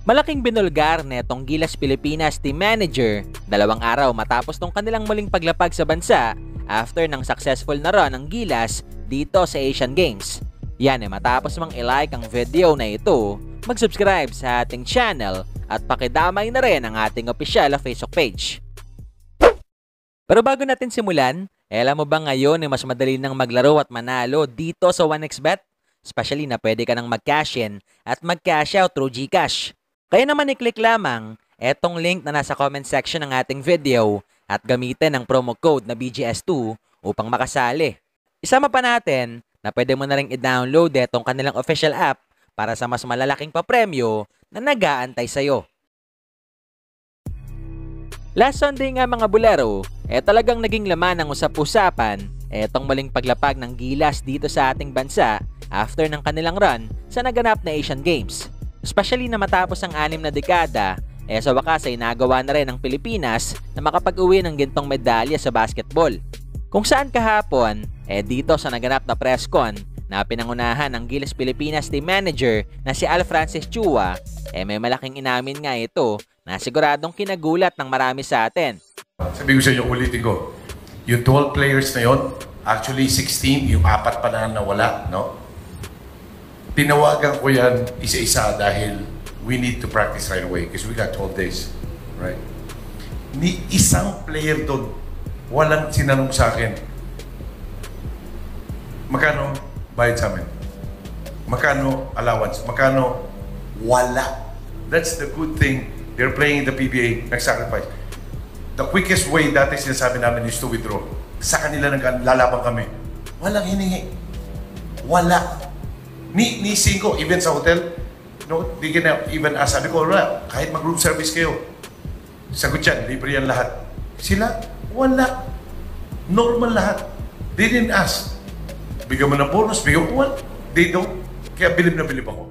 Malaking binulgar netong Gilas Pilipinas team manager 2 araw matapos tong kanilang muling paglapag sa bansa after ng successful na run ng Gilas dito sa Asian Games. Yan matapos mang i-like ang video na ito, mag-subscribe sa ating channel at pakidamay na rin ang ating opisyal na Facebook page. Pero bago natin simulan, alam mo ba ngayon mas madali nang maglaro at manalo dito sa 1xBet? Especially na pwede ka nang mag-cash in at mag-cash out through GCash. Kaya naman i-click lamang etong link na nasa comment section ng ating video at gamitin ang promo code na BGS2 upang makasali. Isama pa natin na pwede mo na rin i-download etong kanilang official app para sa mas malalaking papremyo na nag-aantay sa'yo. Last Sunday nga mga bulero, talagang naging laman ng usap-usapan etong muling paglapag ng Gilas dito sa ating bansa after ng kanilang run sa naganap na Asian Games. Especially na matapos ang 6 na dekada, sa wakas ay nagawa na rin ng Pilipinas na makapag-uwi ng gintong medalya sa basketball. Kung saan kahapon, dito sa naganap na press con na pinangunahan ng Gilas Pilipinas team manager na si Al Francis Chua, may malaking inamin nga ito na siguradong kinagulat ng marami sa atin. Sabi ko sa inyo, ulitin ko, yung 12 players na yon, actually 16, yung 4 pa na nawala, no? Tinawagan ko yan isa-isa dahil we need to practice right away because we got 12 days, right? Ni isang player doon, walang sinanong sa akin, magkano bayad sa amin? Magkano allowance? Magkano? Wala. That's the good thing. They're playing in the PBA, nag-sacrifice. The quickest way dati sinasabi namin is to withdraw. Sa kanila naglalabang kami. Walang hiningi. Wala. Ni 5, even sa hotel, no, di ka na even ask. Sabi ko, kahit mag-room service kayo, sagot yan, libre yan lahat. Sila, wala. Normal lahat. They didn't ask. Bigyan mo ng bonus, bigyan ko, well, they don't. Kaya bilib na bilib ako.